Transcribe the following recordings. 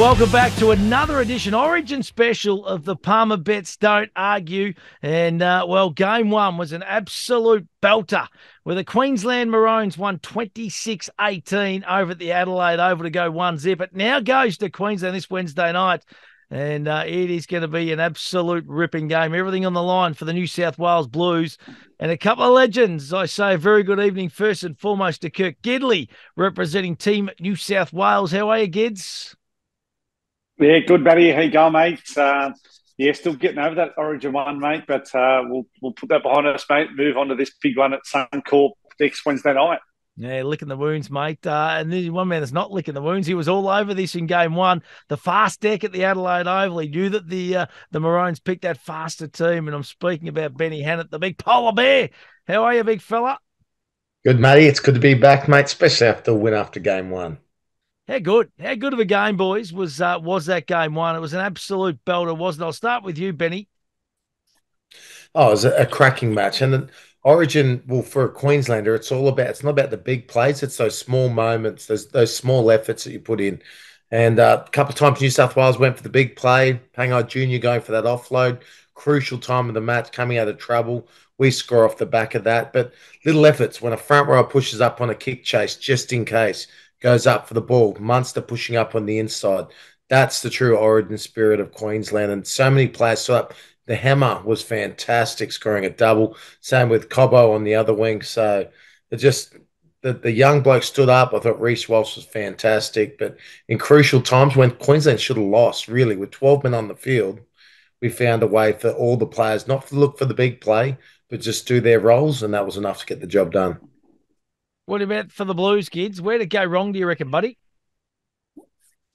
Welcome back to another edition, Origin special of the Palmer Bets Don't Argue. And, game one was an absolute belter where the Queensland Maroons won 26-18 over at the Adelaide Oval to go 1-0. It now goes to Queensland this Wednesday night. And it is going to be an absolute ripping game. Everything on the line for the New South Wales Blues. And a couple of legends. I say a very good evening first and foremost to Kirk Gidley, representing Team New South Wales. How are you, Gids? Yeah, good, Matty. How you going, mate? Still getting over that Origin one, mate, but we'll put that behind us, mate. Move on to this big one at Suncorp next Wednesday night. Yeah, licking the wounds, mate. And there's one man that's not licking the wounds. He was all over this in game one. The fast deck at the Adelaide Oval. He knew that the Maroons picked that faster team, and I'm speaking about Benny Hannett, the big polar bear. How are you, big fella? Good, Matty. It's good to be back, mate, especially after a win after game one. How good of a game, boys, was that game one? It was an absolute belter, wasn't it? I'll start with you, Benny. Oh, it was a cracking match. And Origin, well, for a Queenslander, it's not about the big plays. It's those small moments, those small efforts that you put in. And a couple of times New South Wales went for the big play. Pangai Jr. going for that offload. Crucial time of the match, coming out of trouble. We score off the back of that. But little efforts when a front row pushes up on a kick chase, just in case. Goes up for the ball. Munster pushing up on the inside. That's the true Origin spirit of Queensland. And so many players stood up. The Hammer was fantastic, scoring a double. Same with Cobbo on the other wing. So the young bloke stood up. I thought Reece Walsh was fantastic. But in crucial times when Queensland should have lost, really, with 12 men on the field, we found a way for all the players not to look for the big play, but just do their roles. And that was enough to get the job done. What about for the Blues, kids? Where'd it go wrong, do you reckon, buddy?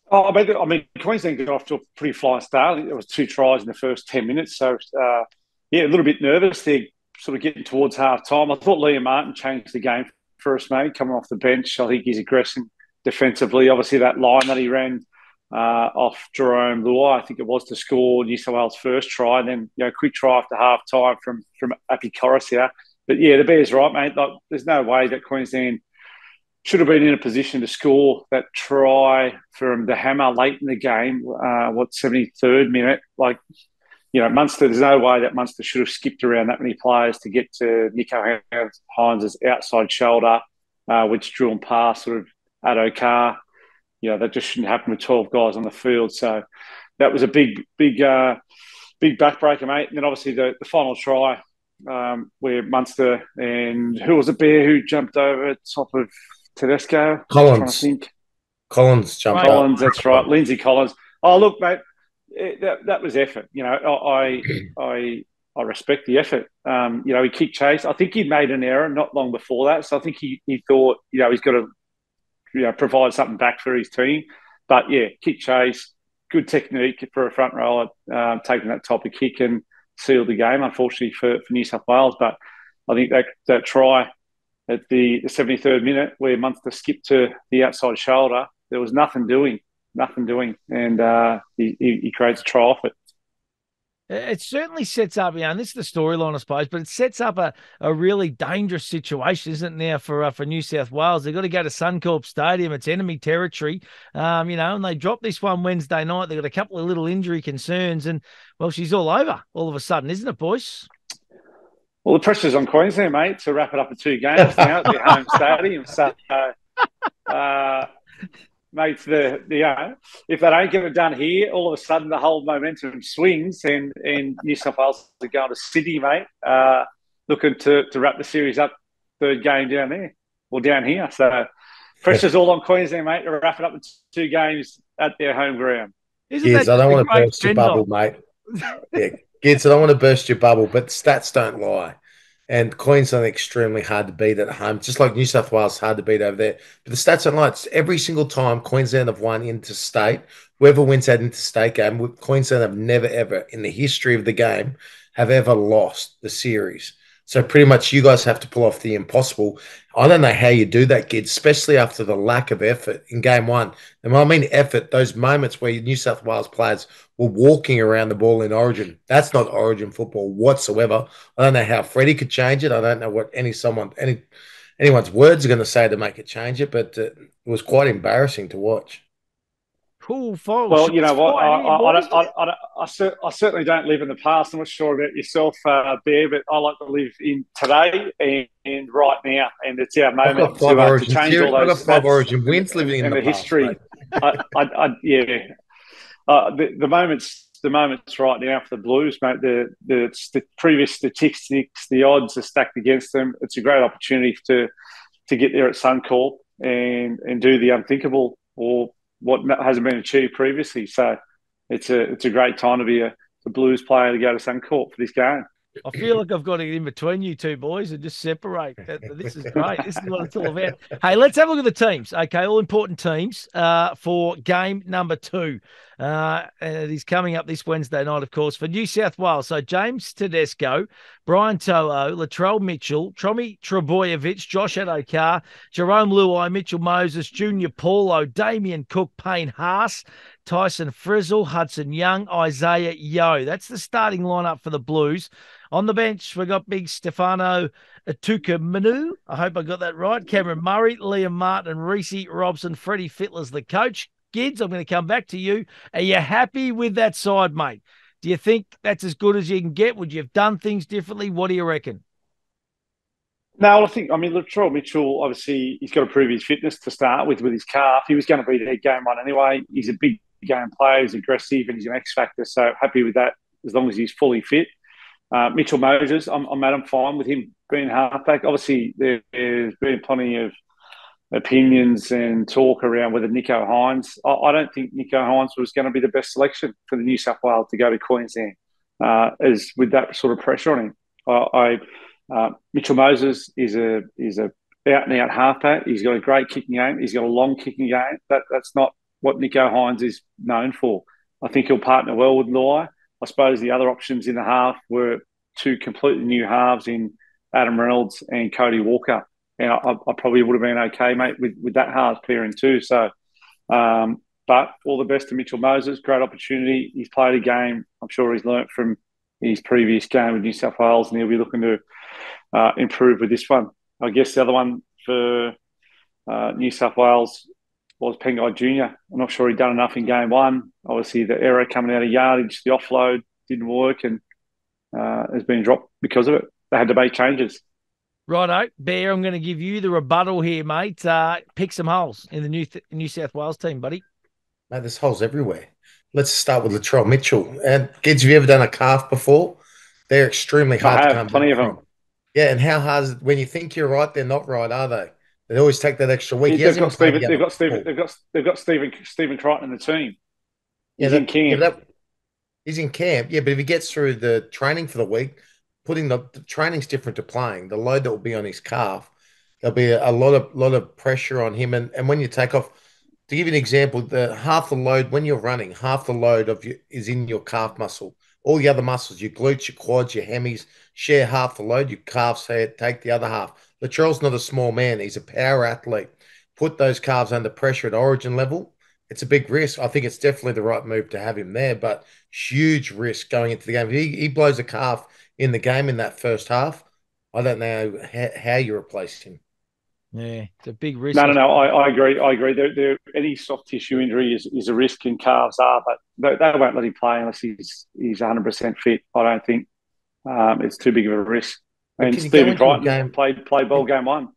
Oh, I mean, Queensland got off to a pretty flying start. I think there was 2 tries in the first 10 minutes. So, a little bit nervous. They're sort of getting towards half time. I thought Liam Martin changed the game for us, mate, coming off the bench. I think he's aggressive defensively. Obviously, that line that he ran off Jerome Luai, I think it was, to score New South Wales' first try. And then, quick try after half time from Api Coruscant. But, the Bears right, mate. Like, there's no way that Queensland should have been in a position to score that try from the Hammer late in the game, 73rd minute. Like, Munster, there's no way that Munster should have skipped around that many players to get to Nico Hines' outside shoulder, which drew him past sort of Addo Carr. That just shouldn't happen with 12 guys on the field. So that was a big backbreaker, mate. And then obviously the final try, where Munster and who was the bear who jumped over top of Tedesco? Collins jumped up. Collins, that's right. Lindsay Collins. Oh, look, mate, that was effort. I respect the effort. He kicked chase. I think he made an error not long before that. So I think he thought, he's got to, provide something back for his team. But, kick chase, good technique for a front rower, taking that type of kick and sealed the game, unfortunately, for New South Wales. But I think that try at the 73rd minute where Munster skipped to the outside shoulder, there was nothing doing. And he creates a try off it. It certainly sets up, and this is the storyline, I suppose, but it sets up a really dangerous situation, isn't it, now for New South Wales? They've got to go to Suncorp Stadium. It's enemy territory, and they dropped this one Wednesday night. They've got a couple of little injury concerns, and, well, she's all over all of a sudden, isn't it, boys? Well, the pressure's on Queensland, mate, to wrap it up in 2 games now at their home stadium. So, mate, if they don't get it done here, all of a sudden the whole momentum swings, and New South Wales are going to Sydney, mate, looking to wrap the series up, 3rd game down there, or down here. So pressure's all on Queensland, mate, to wrap it up in 2 games at their home ground. Gids, I don't want to burst your bubble, mate. Yeah, Gids, I don't want to burst your bubble, but stats don't lie. And Queensland extremely hard to beat at home, just like New South Wales hard to beat over there. But the stats don't lie. It's every single time Queensland have won interstate, whoever wins that interstate game, Queensland have never, ever, in the history of the game, have ever lost the series. So pretty much you guys have to pull off the impossible. I don't know how you do that, kids, especially after the lack of effort in game one. And when I mean effort, those moments where New South Wales players were walking around the ball in Origin. That's not Origin football whatsoever. I don't know how Freddie could change it. I don't know what anyone's words are going to say to make it change it, but it was quite embarrassing to watch. Cool, file. Well, you Shots know what? fired here, boys. I certainly don't live in the past. I'm not sure about yourself, Bear, but I like to live in today and right now. And it's our I've moment got five to Origin change all series. I've those got five stats Origin wins living in and the the past, mate. history. Yeah. The moment's right now for the Blues, mate. The previous statistics, the odds are stacked against them. It's a great opportunity to get there at Suncorp and do the unthinkable or what hasn't been achieved previously. So it's a great time to be a Blues player to go to Suncorp for this game. I feel like I've got to get in between you two boys and just separate. This is great. This is what it's all about. Hey, let's have a look at the teams. Okay, all important teams for game number 2. And it is coming up this Wednesday night, of course, for New South Wales. So James Tedesco, Brian To'o, Latrell Mitchell, Tommy Trebojevic, Josh Adokar, Jerome Luai, Mitchell Moses, Junior Paulo, Damien Cook, Payne Haas, Tyson Frizzle, Hudson Young, Isaiah Yeo. That's the starting lineup for the Blues. On the bench, we've got big Stefano Atuka Manu. I hope I got that right. Cameron Murray, Liam Martin, Reese Robson, Freddie Fittler's the coach. Gids, I'm going to come back to you. Are you happy with that side, mate? Do you think that's as good as you can get? Would you have done things differently? What do you reckon? No, Latrell Mitchell, obviously, he's got to prove his fitness to start with his calf. He was going to be there game one anyway. He's a big game player. He's aggressive and he's an X factor. So happy with that as long as he's fully fit. Mitchell Moses, I'm fine with him being halfback. Obviously, there's been plenty of opinions and talk around whether Nicho Hynes. I don't think Nicho Hynes was going to be the best selection for the New South Wales to go to Queensland, as with that sort of pressure on him. Mitchell Moses is a out and out halfback. He's got a great kicking game. He's got a long kicking game. That's not what Nicho Hynes is known for. I think he'll partner well with Luai. I suppose the other options in the half were 2 completely new halves in Adam Reynolds and Cody Walker. And I probably would have been okay, mate, with that halves pairing too. So, but all the best to Mitchell Moses. Great opportunity. He's played a game. I'm sure he's learnt from his previous game with New South Wales, and he'll be looking to improve with this one. I guess the other one for New South Wales was Pengai Jr. I'm not sure he'd done enough in game one. Obviously, the error coming out of yardage, the offload didn't work and has been dropped because of it. They had to make changes. Righto, Bear, I'm going to give you the rebuttal here, mate. Pick some holes in the New South Wales team, buddy. Mate, there's holes everywhere. Let's start with Latrell Mitchell. And Gids, have you ever done a calf before? They're extremely hard to come plenty back of them. from. Yeah, and how hard is it? When you think you're right, they're not right, are they? They always take that extra week. They've got Stephen Crichton in the team. He's in camp. He's in camp, yeah, but if he gets through the training for the week, putting the training's different to playing. The load that will be on his calf, there'll be a lot of pressure on him. And when you take off, to give you an example, the half the load when you're running, half the load is in your calf muscle. All the other muscles, your glutes, your quads, your hemis, share half the load. Your calves take the other half. Latrell's not a small man. He's a power athlete. Put those calves under pressure at origin level. It's a big risk. I think it's definitely the right move to have him there, but huge risk going into the game. If he blows a calf in the game in that first half, I don't know how you replace him. Yeah, it's a big risk. No. I agree. Any soft tissue injury is a risk, and calves are, but they won't let him play unless he's 100% fit. I don't think it's too big of a risk. And Stephen Crichton played ball game one.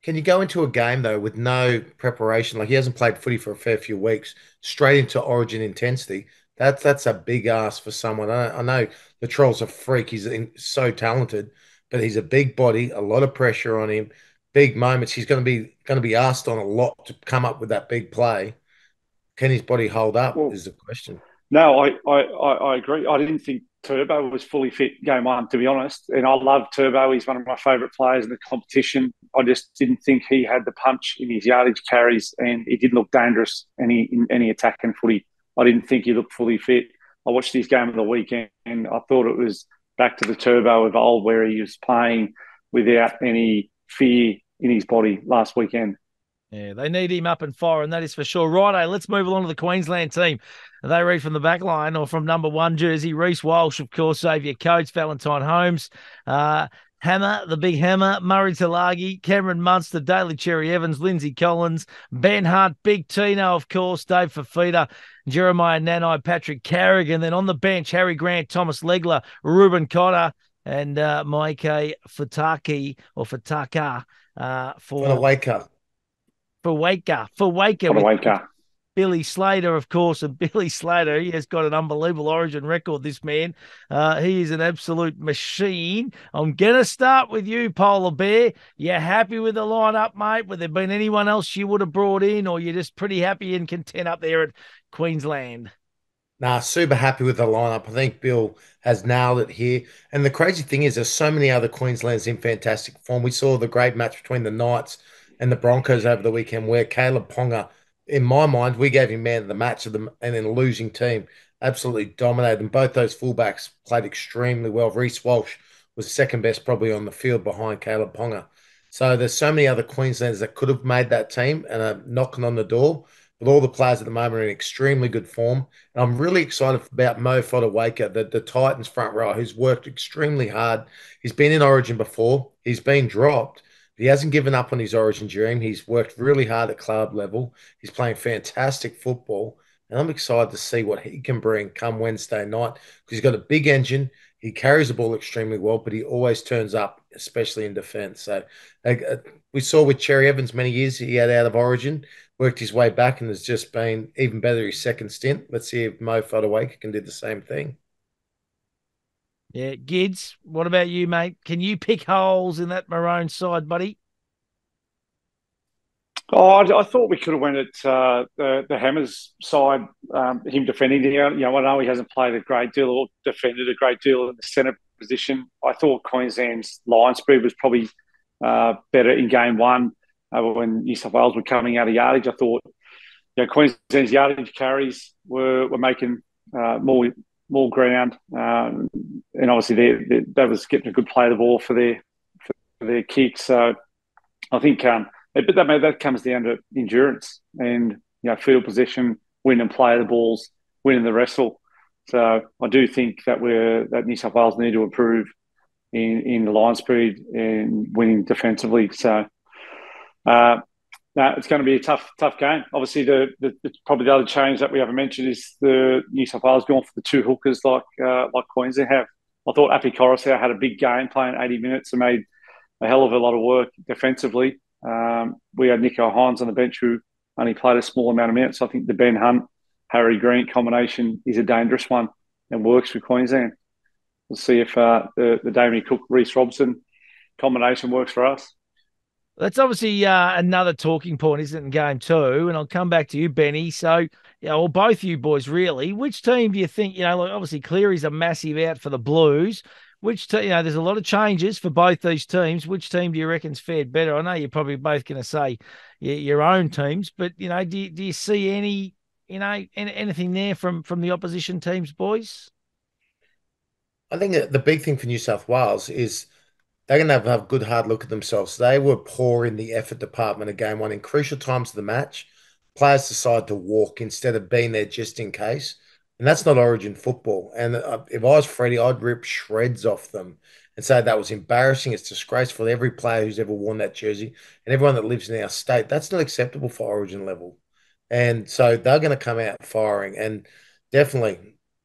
Can you go into a game though with no preparation? Like he hasn't played footy for a fair few weeks, straight into origin intensity. That's a big ask for someone. I know Latrell's a freak. He's so talented, but he's a big body, a lot of pressure on him, big moments. He's going to be asked on a lot to come up with that big play. Can his body hold up? Is the question. No, I agree. I didn't think Turbo was fully fit game one, to be honest. And I love Turbo. He's one of my favourite players in the competition. I just didn't think he had the punch in his yardage carries, and he didn't look dangerous in any attacking footy. I didn't think he looked fully fit. I watched his game of the weekend, and I thought it was back to the Turbo of old, where he was playing without any fear in his body last weekend. Yeah, they need him up and fire, and that is for sure. Righto, let's move along to the Queensland team. They read from the back line or from number 1 jersey. Reece Walsh, of course, Xavier Coates, Valentine Holmes, Hammer, the big Hammer, Murray Talagi, Cameron Munster, Daly Cherry Evans, Lindsay Collins, Ben Hunt, Big Tino, of course, Dave Fafita, Jeremiah Nanai, Patrick Carrick, and then on the bench, Harry Grant, Thomas Legler, Ruben Cotter, and Maike Futaki or Futaka For a wake up. For Waker with Waker. Billy Slater, of course, and Billy Slater, he has got an unbelievable Origin record, this man. He is an absolute machine. I'm going to start with you, Polar Bear. You happy with the lineup, mate? Would there been anyone else you would have brought in, or you're just pretty happy and content up there at Queensland? Nah, super happy with the lineup. I think Bill has nailed it here. And the crazy thing is, there's so many other Queenslanders in fantastic form. We saw the great match between the Knights and the Broncos over the weekend, where Caleb Ponga, in my mind, we gave him man of the match of the and in a losing team, absolutely dominated. And both those fullbacks played extremely well. Reece Walsh was second best probably on the field behind Caleb Ponga. So there's so many other Queenslanders that could have made that team and are knocking on the door. But all the players at the moment are in extremely good form. And I'm really excited about Mo Fodawaker, the Titans front row, who's worked extremely hard. He's been in Origin before. He's been dropped. But he hasn't given up on his Origin dream. He's worked really hard at club level. He's playing fantastic football. And I'm excited to see what he can bring come Wednesday night, because he's got a big engine. He carries the ball extremely well, but he always turns up, especially in defence. So we saw with Cherry Evans many years he had out of Origin, worked his way back, and has just been even better his second stint. Let's see if Mo Fodawaker can do the same thing. Yeah, Gids, what about you, mate? Can you pick holes in that Maroon side, buddy? Oh, I thought we could have went at the Hammers side, him defending there. You know, I know he hasn't played a great deal or defended a great deal in the centre position. I thought Queensland's line speed was probably better in game one when New South Wales were coming out of yardage. I thought, you know, Queensland's yardage carries were making more ground, and obviously they was getting a good play of the ball for their kicks. So I think. But that comes down to endurance and, you know, field possession, winning play the balls, winning the wrestle. So I do think that New South Wales need to improve in the line speed and winning defensively. So it's going to be a tough game. Obviously, probably the other change that we haven't mentioned is the New South Wales going for the two hookers like Queensland have. I thought Api Coruscant had a big game playing 80 minutes and made a hell of a lot of work defensively. We had Nico Hines on the bench who only played a small amount of minutes. I think the Ben Hunt, Harry Grant combination is a dangerous one and works for Queensland. We'll see if the Damien Cook, Reece Robson combination works for us. That's obviously another talking point, isn't it, in game two? And I'll come back to you, Benny. So, or both you boys, really. Which team do you think, like obviously Cleary's a massive out for the Blues. Which team, there's a lot of changes for both these teams. Which team do you reckon's fared better? I know you're probably both going to say your own teams, but, do you see any, anything there from the opposition teams, boys? I think that the big thing for New South Wales is they're going to have a good hard look at themselves. They were poor in the effort department of game one. In crucial times of the match, players decide to walk instead of being there just in case. And that's not Origin football. And if I was Freddie, I'd rip shreds off them and say that was embarrassing. It's disgraceful. Every player who's ever worn that jersey and everyone that lives in our state, that's not acceptable for Origin level. And so they're going to come out firing. And definitely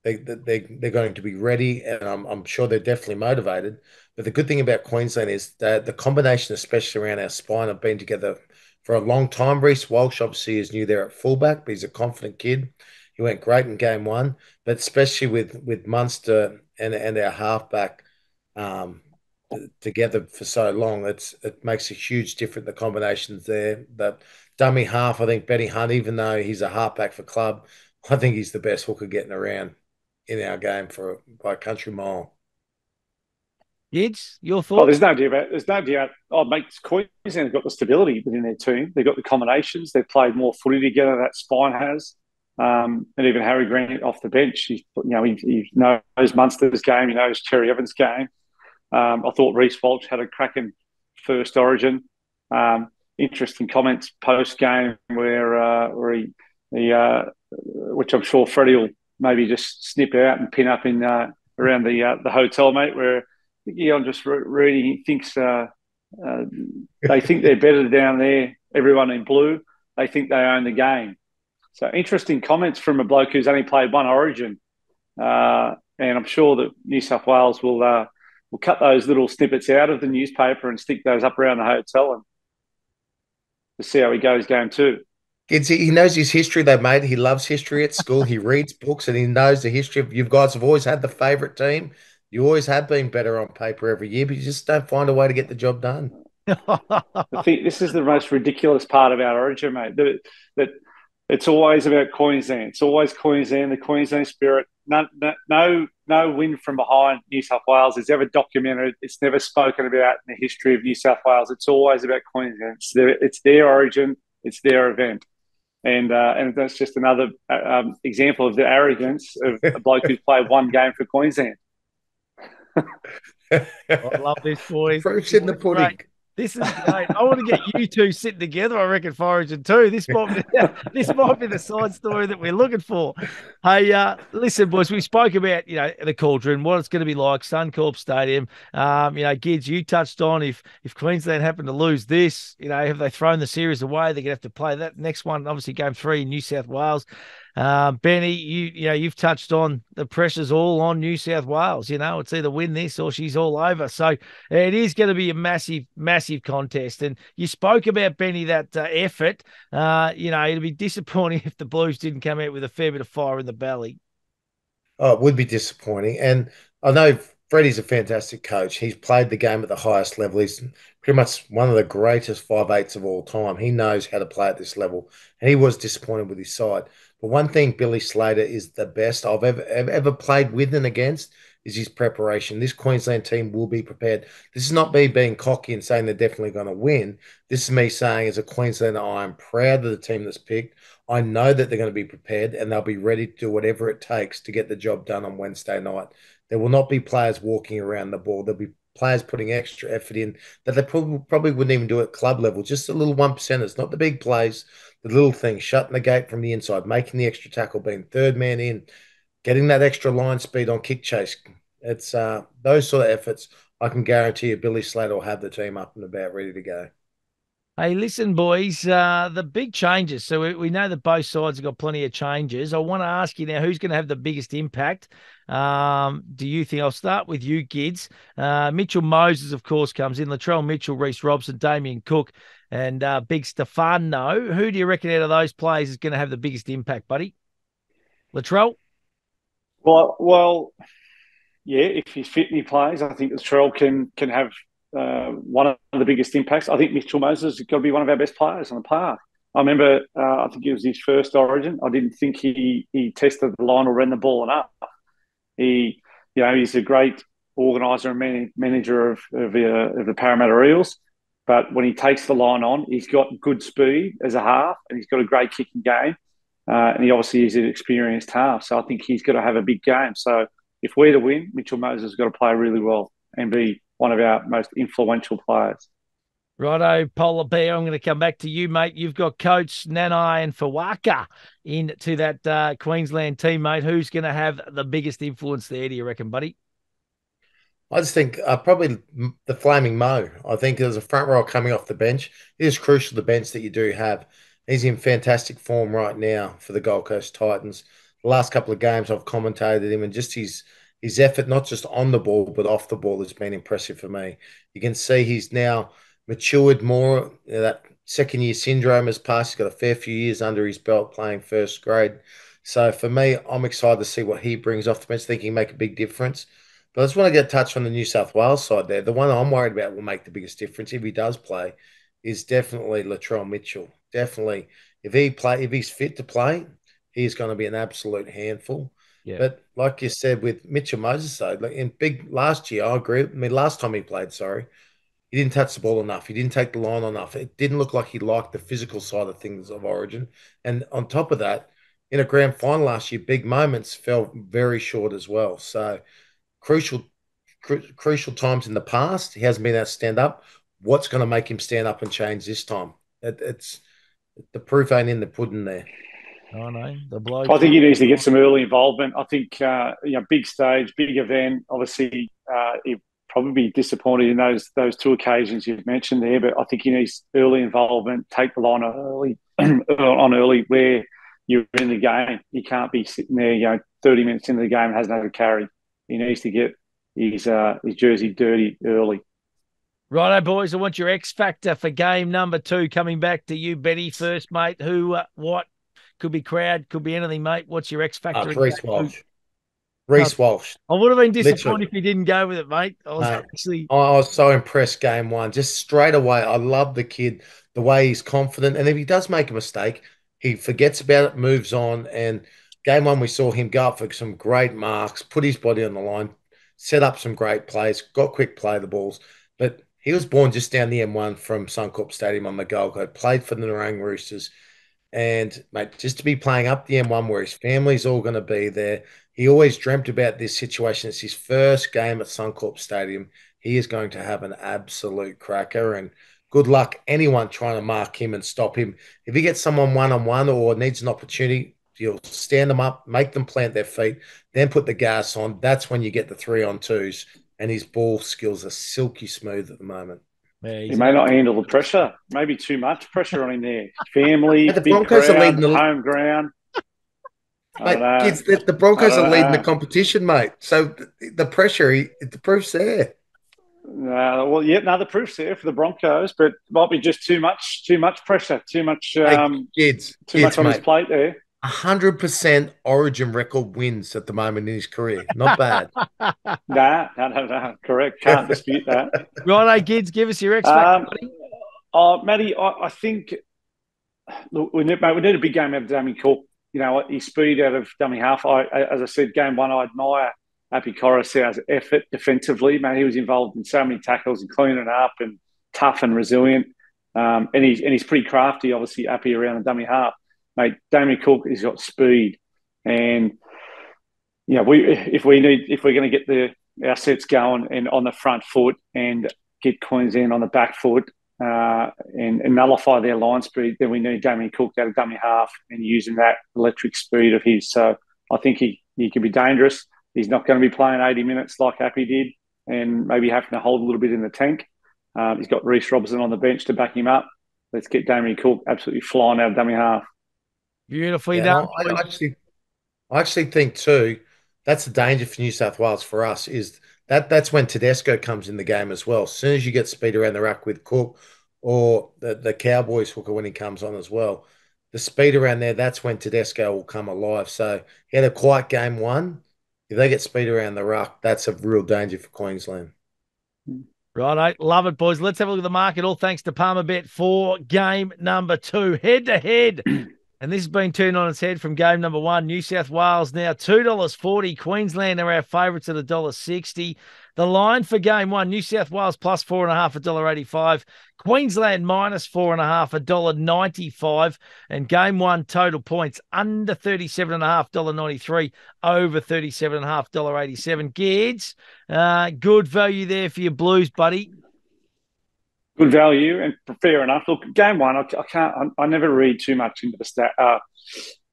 they're going to be ready. And I'm sure they're definitely motivated. But the good thing about Queensland is that the combination, especially around our spine, have been together for a long time. Reece Walsh obviously is new there at fullback, but he's a confident kid. He went great in game one, but especially with Munster and our halfback together for so long, it makes a huge difference. The combinations there, the dummy half, I think Benny Hunt, even though he's a halfback for club, I think he's the best hooker getting around in our game by a country mile. Yids, your thoughts? Oh, there's no doubt. Oh, mate, Queensland have got the stability within their team. They've got the combinations. They've played more footy together. That spine has. And even Harry Grant off the bench, he knows Munster's game, he knows Cherry Evans' game. I thought Reece Walsh had a cracking first Origin. Interesting comments post game where he which I'm sure Freddie will maybe just snip out and pin up in around the hotel, mate. Where I think I'm just reading. He thinks they think they're better down there. Everyone in blue, they think they own the game. So interesting comments from a bloke who's only played one Origin, and I'm sure that New South Wales will cut those little snippets out of the newspaper and stick those up around the hotel and to see how he goes game two. He knows his history, though, mate. He loves history at school. He reads books and he knows the history of you guys have always had the favourite team. You always have been better on paper every year, but you just don't find a way to get the job done. I think this is the most ridiculous part of our Origin, mate. That it's always about Queensland. It's always Queensland, the Queensland spirit. No win from behind New South Wales is ever documented. It's never spoken about in the history of New South Wales. It's always about Queensland. It's their Origin. It's their event. And that's just another example of the arrogance of a bloke who's played one game for Queensland. I love this, boys. Proof's in the pudding. Great. This is great. I want to get you two sitting together, I reckon, for Origin 2. This might be the side story that we're looking for. Hey, listen, boys, we spoke about, the cauldron, what it's going to be like, Suncorp Stadium. Gids, you touched on if Queensland happen to lose this, have they thrown the series away? They're going to have to play that next one, obviously game 3 in New South Wales. Benny, you've touched on the pressure's all on New South Wales. It's either win this or she's all over. So it is going to be a massive, massive contest. And you spoke about, Benny, that effort. It'd be disappointing if the Blues didn't come out with a fair bit of fire in the belly. Oh, it would be disappointing. And I know Freddie's a fantastic coach. He's played the game at the highest level. He's pretty much one of the greatest 5'8" of all time. He knows how to play at this level. And he was disappointed with his side. But one thing Billy Slater is the best I've ever played with and against is his preparation. This Queensland team will be prepared. This is not me being cocky and saying they're definitely going to win. This is me saying, as a Queenslander, I'm proud of the team that's picked. I know that they're going to be prepared and they'll be ready to do whatever it takes to get the job done on Wednesday night. There will not be players walking around the ball. There'll be players putting extra effort in that they probably wouldn't even do at club level. Just a little 1%ers, not the big plays, the little things, shutting the gate from the inside, making the extra tackle, being third man in, getting that extra line speed on kick chase. It's those sort of efforts. I can guarantee you Billy Slater will have the team up and about ready to go. Hey, listen, boys, the big changes. So we know that both sides have got plenty of changes. I want to ask you now, who's going to have the biggest impact? Do you think? I'll start with you, Gids. Mitchell Moses, of course, comes in. Latrell Mitchell, Reece Robson, Damien Cook, and Big Stefano. Who do you reckon out of those players is going to have the biggest impact, buddy? Latrell? Well, yeah, if he's fit and he plays, I think Latrell can have one of the biggest impacts. I think Mitchell Moses has got to be one of our best players on the park. I remember, I think it was his first Origin. I didn't think he tested the line or ran the ball enough. He's a great organiser and manager of the Parramatta Eels. But when he takes the line on, he's got good speed as a half, and he's got a great kicking game. And he obviously is an experienced half, so I think he's got to have a big game. So if we're to win, Mitchell Moses has got to play really well and be one of our most influential players. Righto, Polar Bear, I'm going to come back to you, mate. You've got Coates, Nanai and Fawaka into that Queensland team, mate. Who's going to have the biggest influence there, do you reckon, buddy? I just think probably the Flaming Mo. I think there's a front row coming off the bench. It is crucial, the bench that you do have. He's in fantastic form right now for the Gold Coast Titans. The last couple of games I've commentated him, and just his effort, not just on the ball, but off the ball, has been impressive for me. You can see he's now matured more. That second year syndrome has passed. He's got a fair few years under his belt playing first grade. So for me, I'm excited to see what he brings off the bench. I think he can make a big difference. But I just want to get a touch on the New South Wales side there. The one I'm worried about will make the biggest difference if he does play is definitely Latrell Mitchell. Definitely. If he's fit to play, he's going to be an absolute handful. Yeah. But like you said, with Mitchell Moses, though, like in big last year, I agree. I mean, last time he played, he didn't touch the ball enough. He didn't take the line enough. It didn't look like he liked the physical side of things of Origin. And on top of that, in a grand final last year, big moments fell very short as well. So crucial times in the past, he hasn't been able to stand up. What's going to make him stand up and change this time? It's the proof ain't in the pudding there. I know the bloke. I think he needs to get some early involvement. I think big stage, big event. Obviously, he'd probably be disappointed in those two occasions you've mentioned there. But I think he needs early involvement. Take the line early, on early where you're in the game. You can't be sitting there, 30 minutes into the game and hasn't had a carry. He needs to get his jersey dirty early. Righto, boys. I want your X factor for game number 2. Coming back to you, Benny, first, mate. Who, what? Could be crowd, could be anything, mate. What's your X factor? Reece Walsh. Reece Walsh. I would have been disappointed Literally. if you didn't go with it, mate. I was so impressed game one. Just straight away, I love the kid, the way he's confident. And if he does make a mistake, he forgets about it, moves on. And game one, we saw him go up for some great marks, put his body on the line, set up some great plays, got quick play the balls. But he was born just down the M1 from Suncorp Stadium on the Gold Coast, played for the Narang Roosters. And, mate, just to be playing up the M1 where his family's all going to be there, he always dreamt about this situation. It's his first game at Suncorp Stadium. He is going to have an absolute cracker. And good luck anyone trying to mark him and stop him. If he gets someone one-on-one or needs an opportunity, you'll stand them up, make them plant their feet, then put the gas on. That's when you get the 3-on-2s. And his ball skills are silky smooth at the moment. Yeah, he may not handle the pressure. Maybe too much pressure on him there. Family, the big Broncos crowd, are leading home ground. Mate, kids, the Broncos are leading the competition, mate. So the pressure, the proof's there. The proof's there for the Broncos, but it might be just too much pressure, too much much on his plate there. 100% Origin record wins at the moment in his career. Not bad. No. Correct. Can't dispute that. Righto, Gids, give us your X factor, Matty, I think look, we need a big game out of Damien Cook. His speed out of dummy half. As I said, game one, I admire Api Coruscant's effort defensively. Man, he was involved in so many tackles and cleaning up and tough and resilient. And he's pretty crafty, obviously, Api around the dummy half. Mate, Damien Cook has got speed, and if we're going to get our sets going and on the front foot and get Queensland on the back foot and nullify their line speed, then we need Damien Cook out of dummy half and using that electric speed of his. So I think he can be dangerous. He's not going to be playing 80 minutes like Appy did, and maybe having to hold a little bit in the tank. He's got Reece Robson on the bench to back him up. Let's get Damien Cook absolutely flying out of dummy half. Beautifully done. I actually think too, that's the danger for New South Wales for us is that's when Tedesco comes in the game as well. As soon as you get speed around the ruck with Cook or the Cowboys hooker when he comes on as well, the speed around there, that's when Tedesco will come alive. So he had a quiet game one. If they get speed around the ruck, that's a real danger for Queensland. Right, love it, boys. Let's have a look at the market. All thanks to Palmerbet for game number 2. Head-to-head. And this has been turned on its head from game number 1. New South Wales now $2.40. Queensland are our favourites at $1.60. The line for game 1, New South Wales plus 4.5, $1.85. Queensland minus 4.5, $1.95. And game 1 total points under 37.5, $1.93, over 37.5, $1.87. Gids, good value there for your Blues, buddy. Good value and fair enough. Look, game 1, I never read too much into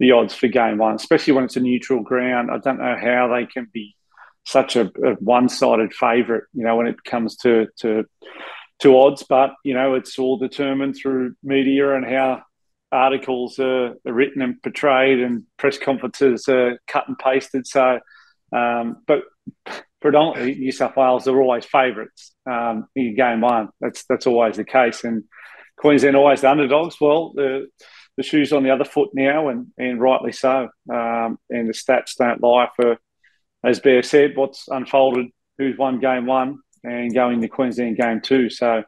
the odds for game 1, especially when it's a neutral ground. I don't know how they can be such a one-sided favourite, when it comes to odds. But, it's all determined through media and how articles are written and portrayed and press conferences are cut and pasted. So, but predominantly New South Wales are always favourites in game 1. That's always the case. And Queensland always the underdogs. Well, the shoe's on the other foot now, and rightly so. And the stats don't lie for, as Bear said, what's unfolded, who's won game 1 and going to Queensland game 2. So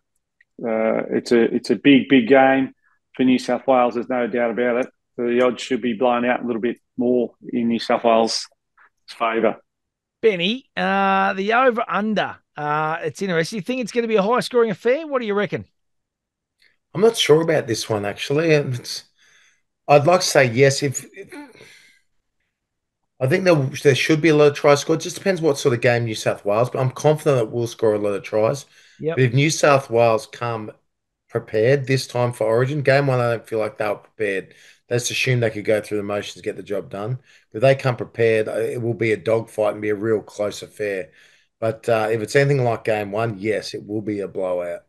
it's a big game for New South Wales. There's no doubt about it. The odds should be blown out a little bit more in New South Wales' favour. Benny, the over-under, it's interesting. You think it's going to be a high-scoring affair? What do you reckon? I'm not sure about this one, actually. I'd like to say yes. I think there should be a lot of tries scored. It just depends what sort of game New South Wales, but I'm confident that we'll score a lot of tries. Yep. But if New South Wales come prepared this time for Origin, game 1, I don't feel like they were prepared. Let's assume they could go through the motions, get the job done. If they come prepared, it will be a dogfight and be a real close affair. But if it's anything like game one, yes, it will be a blowout.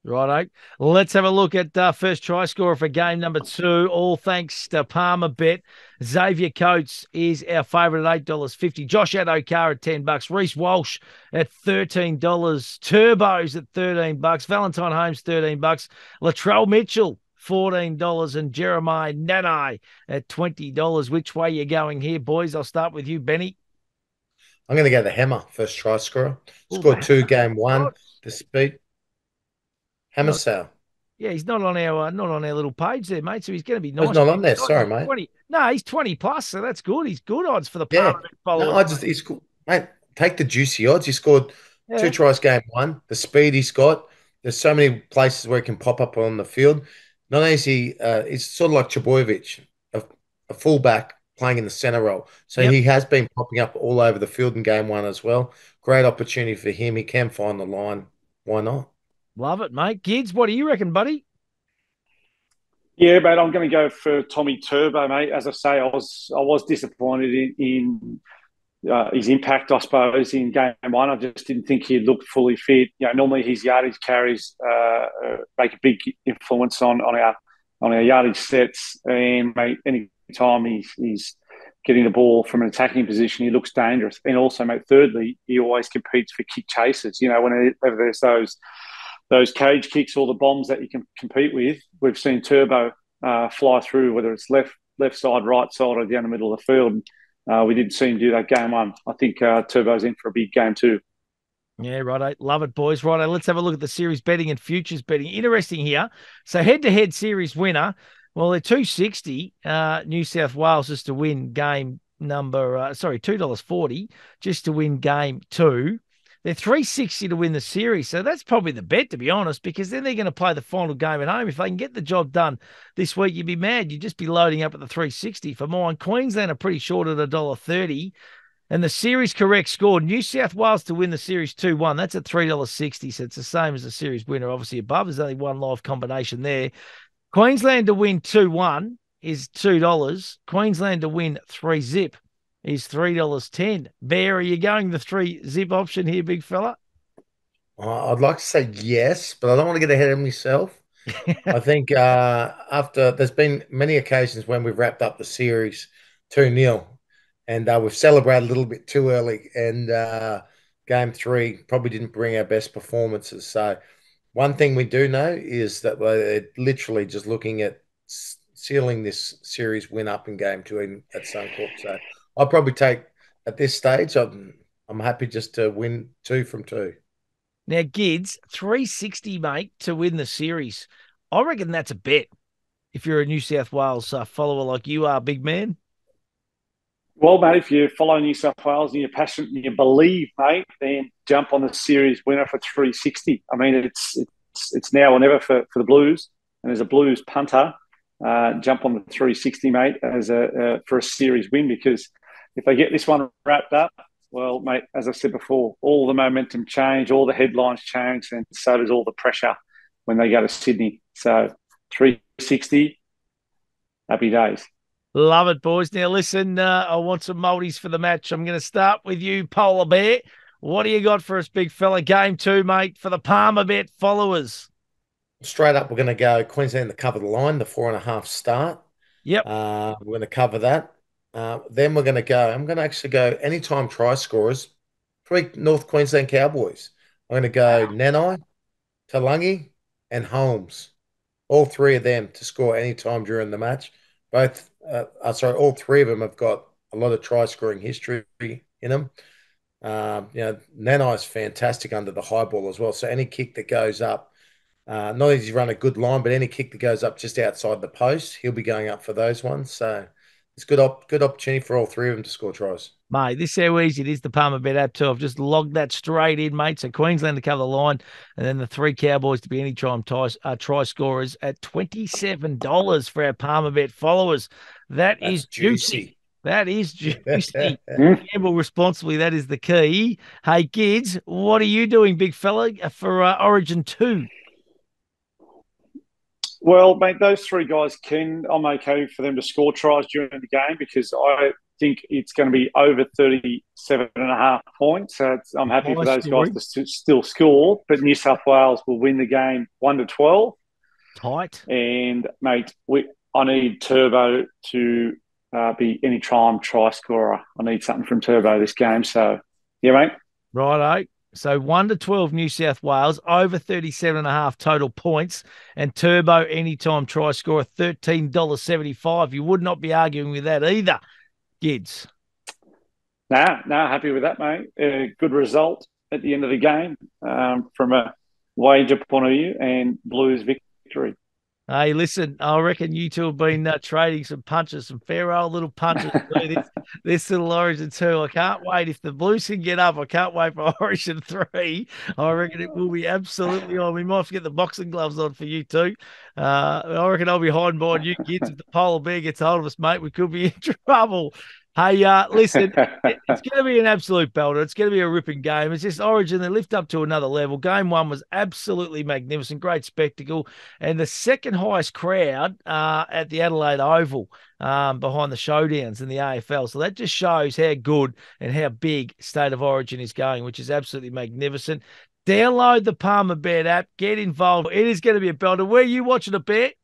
Righto. Let's have a look at first try scorer for game number 2. All thanks to Palmer Bet. Xavier Coates is our favourite at $8.50. Josh Adokar at $10. Reece Walsh at $13. Turbos at $13. Valentine Holmes $13. Latrell Mitchell $14 and Jeremiah Nanai at $20. Which way you going here, boys? I'll start with you, Benny. I'm going to go the hammer, first try scorer. Ooh, Scored two game one. Nice. The speed. Hammer sale. Yeah, he's not on our little page there, mate. So he's going to be Oh, nice. he's not on there. Sorry, mate. 20. No, he's 20 plus, so that's good. He's good odds for the Yeah. Parliament followers. No, he's cool. Mate, take the juicy odds. He scored two tries game one. The speed he's got. There's so many places where he can pop up on the field. Not only is he, he's sort of like Chaboyevich, a fullback playing in the centre role. So he has been popping up all over the field in game one as well. Great opportunity for him. He can find the line. Why not? Love it, mate. Gids, what do you reckon, buddy? Yeah, mate, I'm going to go for Tommy Turbo, mate. As I say, I was disappointed in his impact, I suppose, in game one. I just didn't think he'd looked fully fit. Normally his yardage carries make a big influence on our yardage sets, and mate, any time he's getting the ball from an attacking position, he looks dangerous. And also, mate, thirdly, he always competes for kick chases. Whenever there's those cage kicks or the bombs that you can compete with, we've seen Turbo fly through, whether it's left side, right side, or down the middle of the field. We didn't see him do that game one. I think Turbo's in for a big game too. Yeah, righto. Love it, boys. Righto. Let's have a look at the series betting and futures betting. Interesting here. So head-to-head series winner, well, they're $2.60. New South Wales just to win game number, $2.40 just to win game 2. They're $3.60 to win the series. So that's probably the bet, to be honest, because then they're going to play the final game at home. If they can get the job done this week, you'd be mad. You'd just be loading up at the $3.60. For mine, Queensland are pretty short at $1.30. And the series correct score, New South Wales to win the series 2-1. That's at $3.60. So it's the same as the series winner, obviously above. There's only one live combination there. Queensland to win 2-1 is $2. Queensland to win 3-zip is $3.10. Bear, are you going the 3-zip option here, big fella? I'd like to say yes, but I don't want to get ahead of myself. I think after there's been many occasions when we've wrapped up the series 2-0 and we've celebrated a little bit too early, and game 3 probably didn't bring our best performances. So one thing we do know is that we're literally just looking at sealing this series win up in game 2 at Suncorp. So I'll probably take, at this stage, I'm happy just to win 2 from 2. Now, Gids, $3.60, mate, to win the series. I reckon that's a bet if you're a New South Wales follower like you are, big man. Well, mate, if you follow New South Wales and you're passionate and you believe, mate, then jump on the series winner for $3.60. I mean, it's now or never for the Blues, and as a Blues punter, jump on the $3.60, mate, as for a series win, because if they get this one wrapped up, well, mate, as I said before, all the momentum change, all the headlines change, and so does all the pressure when they go to Sydney. So $3.60, happy days. Love it, boys. Now, listen, I want some multis for the match. I'm going to start with you, Polar Bear. What do you got for us, big fella? Game 2, mate, for the Palmer Bet followers. Straight up, we're going to go Queensland to cover the line, the 4.5 start. Yep. We're going to cover that. Then I'm going to actually go anytime try scorers, 3 North Queensland Cowboys. I'm going to go Nanai, Talangi, and Holmes. All 3 of them to score anytime during the match. All 3 of them have got a lot of try scoring history in them. Nanai is fantastic under the high ball as well. So any kick that goes up, not only does he run a good line, but any kick that goes up just outside the post, he'll be going up for those ones. So it's good opportunity for all 3 of them to score tries. Mate, this is how easy it is, the Palmer Bet app too. I've just logged that straight in, mate. So Queensland to cover the line, and then the 3 Cowboys to be anytime try scorers at $27 for our Palmer Bet followers. That's juicy. That is juicy. Gamble responsibly. That is the key. Hey, kids, what are you doing, big fella, for Origin 2? Well, mate, those three guys I'm okay for them to score tries during the game because I think it's going to be over 37.5 points. So I'm happy for those guys to still score. But New South Wales will win the game 1-12. Tight. And, mate, I need Turbo to be anytime try scorer. I need something from Turbo this game. So, yeah, mate. Righto. So 1-12 New South Wales, over 37.5 total points, and Turbo anytime try scorer $13.75. You would not be arguing with that either, Gids. Nah, happy with that, mate. Good result at the end of the game from a wager point of view and Blues victory. Hey, listen, I reckon you two have been trading some punches, some fair old little punches this little Origin 2. I can't wait. If the Blues can get up, I can't wait for Origin 3. I reckon it will be absolutely on. We might have to get the boxing gloves on for you two. I reckon I'll be hiding behind you, Gids. If the polar bear gets hold of us, mate, we could be in trouble. Hey, listen, it's going to be an absolute belter. It's going to be a ripping game. It's just Origin, they lift up to another level. Game 1 was absolutely magnificent, great spectacle. And the second highest crowd at the Adelaide Oval behind the showdowns in the AFL. So that just shows how good and how big State of Origin is going, which is absolutely magnificent. Download the Palmer Bet app. Get involved. It is going to be a belter. Where are you watching it, Bet?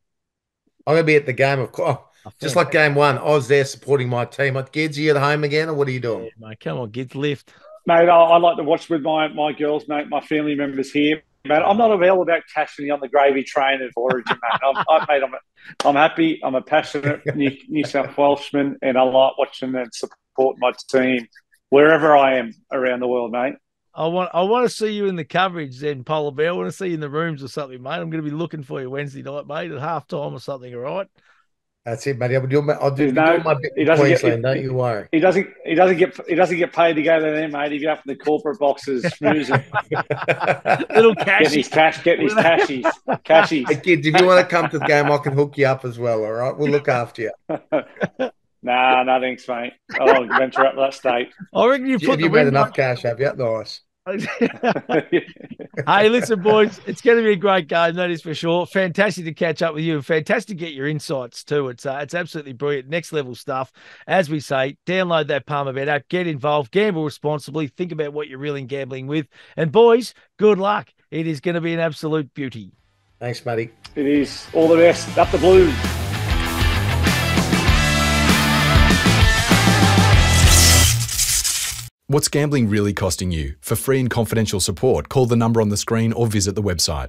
I'm going to be at the game, of course. Just like game 1, I was there supporting my team. Gids, are you at home again, or what are you doing? Yeah, mate, come on, Gids, lift. Mate, I like to watch with my girls, mate, my family members here. Mate, I'm not all about cashing on the gravy train of Origin, mate. I'm happy. I'm a passionate New South Welshman, and I like watching and supporting my team wherever I am around the world, mate. I want to see you in the coverage then, Polar Bear. I want to see you in the rooms or something, mate. I'm going to be looking for you Wednesday night, mate, at halftime or something, all right? That's it, buddy. I'll do my bit in Queensland. Don't you worry. He doesn't get paid to go there, mate. He's up in the corporate boxes, snoozing. Little cash. Getting his cashies. Hey, kids, if you want to come to the game, I can hook you up as well. All right, we'll look after you. Nah, no thanks, mate. I'll venture up to that state. I reckon you made enough cash, have you? Nice. Hey, listen, boys, it's going to be a great game, that is for sure. Fantastic to catch up with you and fantastic to get your insights too. It's absolutely brilliant, next level stuff. As we say, download that Palmer Bet app, get involved, gamble responsibly, think about what you're really gambling with. And boys, good luck. It is going to be an absolute beauty. Thanks, Matty. It is. All the best. Up the Blues. What's gambling really costing you? For free and confidential support, call the number on the screen or visit the website.